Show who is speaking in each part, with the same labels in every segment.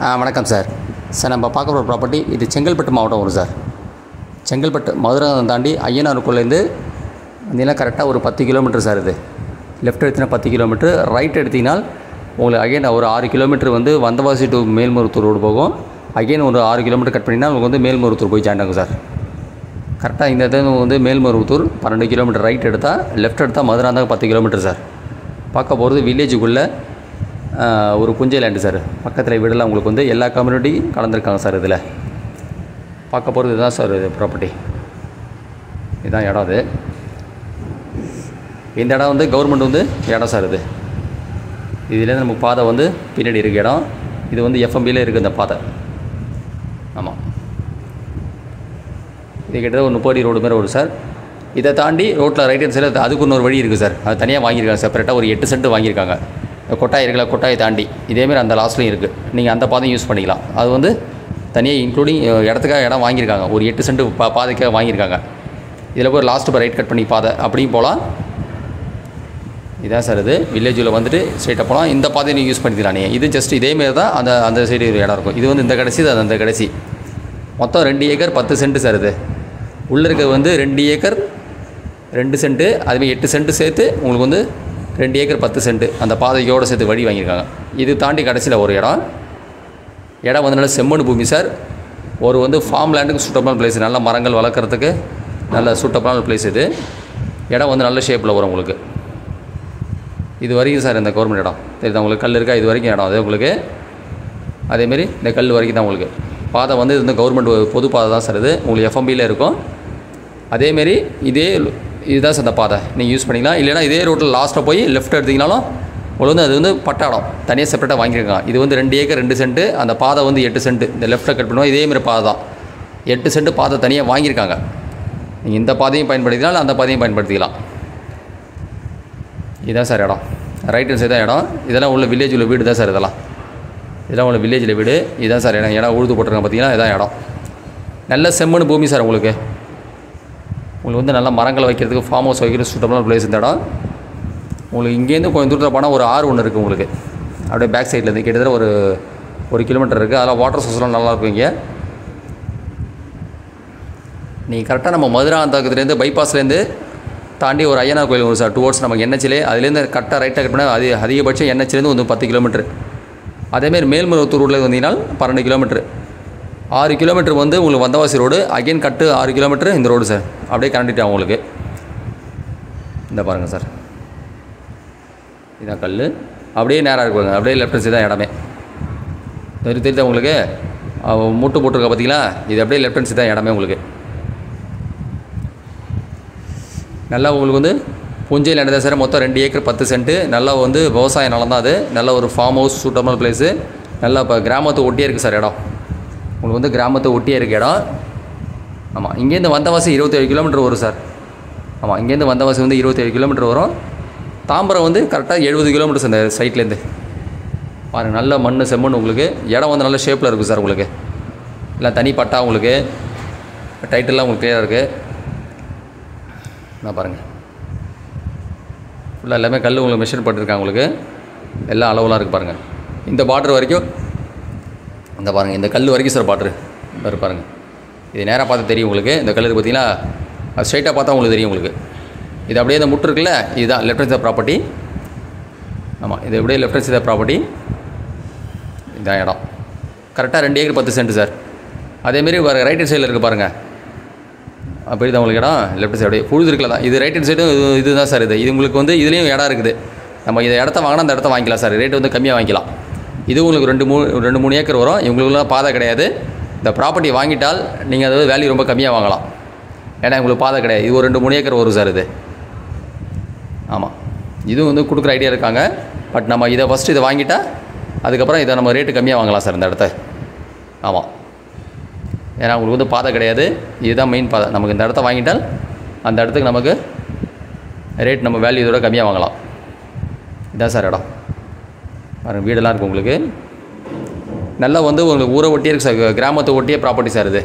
Speaker 1: வணக்கம் சார். நம்ம பார்க்க போகிற ப்ராப்பர்ட்டி இது செங்கல்பட்டு மாவட்டம் வரும் சார். செங்கல்பட்டு மதுரை தாண்டி ஐயனாருக்குள்ளேருந்து வந்தீங்கன்னா கரெக்டாக ஒரு 10 கிலோமீட்டர் சார். இது லெஃப்ட் எடுத்திங்கன்னா 10 கிலோமீட்டர், ரைட் எடுத்திங்கனால் உங்களுக்கு அகைன் ஒரு 6 கிலோமீட்டர் வந்து வந்தவாசி டு மேல்மருவத்தூர் ரோடு போகும். அகைன் ஒரு 6 கிலோமீட்டர் கட் பண்ணிங்கன்னா உங்களுக்கு வந்து மேல்மருவத்தூர் போய் ஜாயின் ஆகும் சார். கரெக்டாக இந்த இடத்துல வந்து மேல்மருவத்தூர் 12 கிலோமீட்டர், ரைட் எடுத்தால் லெஃப்ட் எடுத்தால் மதுரை இருந்தால் 10 கிலோமீட்டர் சார். பார்க்க போகிறது வில்லேஜுக்குள்ளே ஒரு புஞ்சை லேண்டு சார். பக்கத்தில் வீடெல்லாம் உங்களுக்கு வந்து எல்லா கம்யூனிட்டியும் கலந்துருக்காங்க சார். இதில் பார்க்க போகிறது இதுதான் சார் இது ப்ராப்பர்ட்டி. இதுதான் இடம். அது இந்த இடம் வந்து கவர்மெண்ட் வந்து இடம் சார். இதுலேருந்து நமக்கு பாதை வந்து பின்னாடி இருக்குது இடம். இது வந்து எஃப்எம்பியில் இருக்குது இந்த பாதை. ஆமாம், இது கிட்டத்தட்ட ஒரு 30 ரோடு மாதிரி வரும் சார். இதை தாண்டி ரோட்டில் ரைட் ஹேண்ட் சைடில் அதுக்கு இன்னொரு வழி இருக்குது சார். அது தனியாக வாங்கியிருக்காங்க, செப்பரேட்டாக ஒரு 8 சென்ட் வாங்கியிருக்காங்க. கொட்டாய் இருக்குல்ல, கொட்டாயை தாண்டி இதேமாரி அந்த லாஸ்ட்லையும் இருக்குது. நீங்கள் அந்த பாதையும் யூஸ் பண்ணிக்கலாம். அது வந்து தனியாக இன்க்ளூடிங் இடத்துக்காக இடம் வாங்கியிருக்காங்க. ஒரு 8 சென்ட் பாதைக்காக வாங்கியிருக்காங்க. இதில் போய் லாஸ்ட்டு இப்போ ரைட் கட் பண்ணி பாதை அப்படியும் போகலாம். இதான் சார் இது வில்லேஜில் வந்துட்டு ஸ்ட்ரைட்டாக போகலாம். இந்த பாதையை நீங்கள் யூஸ் பண்ணிக்கலாம். நீங்கள் இது ஜஸ்ட் இதேமாரி தான் அந்த சைடு இடம் இருக்கும். இது வந்து இந்த கடைசி, அது அந்த கடைசி. மொத்தம் 2 ஏக்கர் 10 சென்ட் சார். இது உள்ளே இருக்கிறது வந்து 2 ஏக்கர் 2 சென்ட்டு, அதுமாதிரி 8 சென்ட்டு சேர்த்து உங்களுக்கு வந்து 2 ஏக்கர் 10 சென்ட்டு அந்த பாதையோடு சேர்த்து வழி வாங்கியிருக்காங்க. இது தாண்டி கடைசியில் ஒரு இடம் வந்து நல்ல செம்மண் பூமி சார். ஒரு வந்து ஃபார்ம் லேண்டுக்கு சூட்டபிளான பிளேஸ், நல்ல மரங்கள் வளர்க்குறதுக்கு நல்ல சூட்டபிளான பிளேஸ். இது இடம் வந்து நல்ல ஷேப்பில் வரும் உங்களுக்கு. இது வரைக்கும் சார் இந்த கவர்மெண்ட் இடம் தெரியுது உங்களுக்கு. கல் இருக்கா, இது வரைக்கும் இடம். அது உங்களுக்கு அதேமாரி இந்த கல் வரைக்கும் தான் உங்களுக்கு பாதை வந்து இது வந்து கவர்மெண்ட் பொது பாதை தான் சார். இது உங்களுக்கு எஃப்எம்பியில் இருக்கும். அதேமாரி இதுதான் சார் அந்த பாதை நீங்கள் யூஸ் பண்ணிக்கலாம். இல்லைனா இதே ரோட்டில் லாஸ்ட்டில் போய் லெஃப்ட் எடுத்திங்கனாலும் உங்களுக்கு வந்து அது வந்து பட்டாடம் தனியாக செப்பரேட்டாக வாங்கியிருக்காங்க. இது வந்து 2 ஏக்கர் 2 சென்ட்டு, அந்த பாதை வந்து 8 சென்ட்டு. இந்த லெஃப்ட்டில் கட் பண்ணுவோம் இதேமாரி பாதை தான். 8 சென்ட்டு பாதை தனியாக வாங்கியிருக்காங்க. நீங்கள் இந்த பாதையும் பயன்படுத்திக்கலாம், அந்த பாதையும் பயன்படுத்திக்கலாம். இதுதான் சார் இடம். ரைட் ஹேண்ட் சைடு தான் இடம். இதெல்லாம் உள்ள வில்லேஜ் உள்ள வீடு தான் சார். இதெல்லாம் உள்ள வில்லேஜில் வீடு. இதுதான் சார் இடம் உழுது போட்டிருக்காங்க பார்த்தீங்கன்னா. இதான் இடம். நல்ல செம்மண் பூமி சார். உங்களுக்கு வந்து நல்லா மரங்களை வைக்கிறதுக்கு, ஃபார்ம் ஹவுஸ் வைக்கிறதுக்கு சூட்டபிளான பிளேஸ் இந்த இடம். உங்களுக்கு இங்கேருந்து கொஞ்சம் தூரத்தில் போனால் ஒரு ஆறு ஒன்று இருக்குது உங்களுக்கு. அப்படியே பேக் சைட்லேருந்து கிட்டத்தட்ட ஒரு 1 கிலோமீட்டர் இருக்குது. அதெல்லாம் வாட்டர் சோர்ஸ்லாம் நல்லாயிருக்கும். இங்கே நீங்கள் கரெக்டாக நம்ம மதுராந்தகத்துலேருந்து பைபாஸ்லேருந்து தாண்டி ஒரு ஐயனார் கோயில் வரும் சார். டுவோர்ட்ஸ் நமக்கு என்ஹெச்சிலே அதுலேருந்து கரெக்டாக ரைட்டாக கட் பண்ணால் அது அதிகபட்சம் என்ஹெச்சிலேருந்து வந்து 10 கிலோமீட்டர். அதேமாரி மேல்மருவத்தூர் ரோட்டில் வந்தீங்கன்னா 12 கிலோமீட்டர். 6 கிலோமீட்டர் வந்து உங்களுக்கு வந்தவாசி ரோடு. அகைன் கட்டு 6 கிலோமீட்டர் இந்த ரோடு சார். அப்படியே கனெக்ட் ஆகும் உங்களுக்கு. இந்த பாருங்கள் சார், இதான் கல். அப்படியே நேராக இருக்குவாங்க. அப்படியே லெஃப்ட் சைடு தான் இடமே. தெரியுதா உங்களுக்கு? மூட்டு போட்டிருக்கா பார்த்தீங்களா? இது அப்படியே லெஃப்ட் ஹேண்ட் சைடு தான் இடமே உங்களுக்கு. நல்லா உங்களுக்கு வந்து புஞ்சை லேண்டு தான் சார். மொத்தம் 2 ஏக்கர் 10 சென்ட்டு. நல்லா வந்து விவசாய நிலம் தான் அது. நல்ல ஒரு ஃபார்ம் ஹவுஸ் சூட்டபிள் பிளேஸு. நல்லா இப்போ கிராமத்தை ஒட்டியே இருக்குது சார் இடம். உங்களுக்கு வந்து கிராமத்தை ஒட்டியே இருக்க இடம். ஆமாம், இங்கேருந்து வந்தவாசி 27 கிலோமீட்டர் வரும் சார். ஆமாம், இங்கேருந்து வந்தவாசி வந்து 27 கிலோமீட்டர் வரும். தாம்பரம் வந்து கரெக்டாக 70 கிலோமீட்டர்ஸ் அந்த சைட்லேருந்து. பாருங்கள், நல்ல மண் செம்மண் உங்களுக்கு. இடம் வந்து நல்ல ஷேப்பில் இருக்குது சார். உங்களுக்கு எல்லாம் தனி பட்டா உங்களுக்கு. டைட்டில்லாம் உங்களுக்கு கிளியராக இருக்குது. நான் பாருங்கள், ஃபுல்லாக எல்லாமே கல் உங்களுக்கு மெஷர் பண்ணிருக்காங்க. உங்களுக்கு எல்லாம் அளவுலாம் இருக்குது பாருங்கள். இந்த பார்டர் வரைக்கும் இந்த பாருங்கள், இந்த கல் வரைக்கும் சார் பார்ட்ரு பாருங்கள். இது நேராக பார்த்து தெரியும் உங்களுக்கு. இந்த கல் பார்த்தீங்கன்னா அது ஸ்ட்ரைட்டாக பார்த்தா உங்களுக்கு தெரியும் உங்களுக்கு. இது அப்படியே இந்த முட்டு இருக்குல்ல, இதுதான் லெஃப்ட் ஹேண்ட் சைடு ப்ராப்பர்ட்டி. ஆமாம், இது அப்படியே லெஃப்ட் ஹேண்ட் சைடு ப்ராப்பர்ட்டி. இதுதான் இடம். கரெக்டாக 2 ஏக்கர் 10 சென்ட் சார். அதேமாரி வேறு ரைட் ஹேண்ட் சைடில் இருக்குது பாருங்கள். அப்படி தான் உங்களுக்கு இடம். லெஃப்ட் சைடு அப்படியே புழுது இருக்கல தான். இது ரைட் ஹேண்ட் சைடும் இது தான் சார். இது உங்களுக்கு வந்து இதுலேயும் இடம் இருக்குது. நம்ம இதை இடத்த வாங்கினா அந்த இடத்த வாங்கிக்கலாம் சார். ரேட்டு வந்து கம்மியாக வாங்கிக்கலாம். இது உங்களுக்கு 2-3 ஏக்கர் வரும். இவங்களுக்குலாம் பாதை கிடையாது. இந்த ப்ராப்பர்ட்டி வாங்கிட்டால் நீங்கள் அதாவது வேல்யூ ரொம்ப கம்மியாக வாங்கலாம். ஏன்னா உங்களுக்கு பாதை கிடையாது. இது ஒரு 2-3 ஏக்கர் வரும் சார். இது ஆமாம், இதுவும் வந்து கொடுக்குற ஐடியா இருக்காங்க. பட் நம்ம இதை ஃபஸ்ட்டு இதை வாங்கிட்டால் அதுக்கப்புறம் இதை நம்ம ரேட்டு கம்மியாக வாங்கலாம் சார் இந்த இடத்த. ஆமாம், ஏன்னா உங்களுக்கு வந்து பாதை கிடையாது. இதுதான் மெயின் பாதை. நமக்கு இந்த இடத்த வாங்கிட்டால் அந்த இடத்துக்கு நமக்கு ரேட் நம்ம வேல்யூ இதோட கம்மியாக வாங்கலாம். இதான் சார் இடம். பாருங்கள், வீடெல்லாம் இருக்குது உங்களுக்கு. நல்லா வந்து உங்களுக்கு ஊரை ஒட்டியே இருக்குது சார். கிராமத்தை ஒட்டியே ப்ராப்பர்ட்டி சார். இது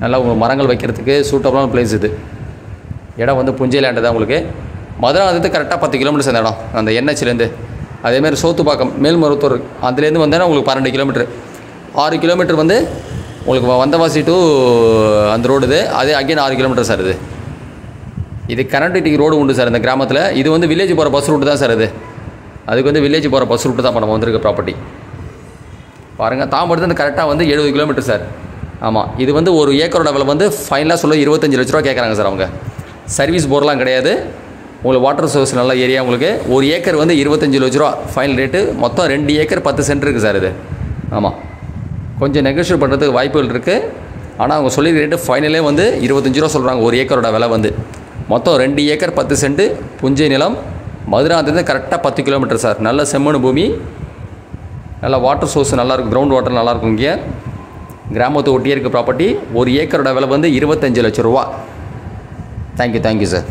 Speaker 1: நல்லா உங்களுக்கு மரங்கள் வைக்கிறதுக்கு சூட்டபிளான பிளேஸ். இது இடம் வந்து புஞ்சை லேண்டு தான் உங்களுக்கு. மதுராந்தகத்துக்கு கரெக்டாக 10 கிலோமீட்டர்ஸ் அந்த இடம். அந்த என்ஹெச்லேருந்து அதேமாதிரி சோத்துப்பாக்கம் மேல்மருவத்தூர் அதுலேருந்து வந்தேன்னா உங்களுக்கு 12 கிலோமீட்டர். 6 கிலோமீட்டர் வந்து உங்களுக்கு வந்தவாசி டு அந்த ரோடு இது. அது அகெயின் 6 கிலோமீட்டர் சார் இது. இது கனெக்டிவிட்டி ரோடு உண்டு சார் இந்த கிராமத்தில். இது வந்து வில்லேஜ் போகிற பஸ் ரூட்டு தான் சார் இது. அதுக்கு வந்து வில்லேஜ் போகிற பஸ் ரூட்டு தான் இப்போ நம்ம வந்திருக்க ப்ராப்பர்ட்டி பாருங்கள். தாம்பரத்து வந்து கரெக்டாக வந்து 70 கிலோமீட்டர் சார். ஆமாம், இது வந்து ஒரு ஏக்கரோட விலை வந்து ஃபைனலாக சொல்ல 25 லட்ச ரூபா கேட்குறாங்க சார் அவங்க. சர்வீஸ் போர்லாம் கிடையாது. உங்களுக்கு வாட்டர் சோர்ஸ் நல்ல ஏரியா. உங்களுக்கு ஒரு ஏக்கர் வந்து 25 லட்ச ரூபா ஃபைனல் ரேட்டு. மொத்தம் 2 ஏக்கர் 10 சென்ட் இருக்குது சார் இது. ஆமாம், கொஞ்சம் நெகோஷியேட் பண்ணுறதுக்கு வாய்ப்புகள் இருக்குது. ஆனால் அவங்க சொல்லியிருக்க ரேட்டு ஃபைனலே வந்து 25 ரூபா சொல்கிறாங்க ஒரு ஏக்கரோட விலை வந்து. மொத்தம் 2 ஏக்கர் 10 சென்ட் புஞ்சை நிலம். மதுராந்தது கரெக்டாக 10 கிலோமீட்டர் சார். நல்ல செம்மண் பூமி, நல்ல வாட்டர் சோர்ஸ் நல்லாயிருக்கும், கிரவுண்ட் வாட்டர் நல்லாயிருக்கும். இங்கே கிராமத்தை ஒட்டியே இருக்க ப்ராப்பர்ட்டி. ஒரு ஏக்கரோட விலை வந்து 25 லட்ச ரூபா. Thank you sir.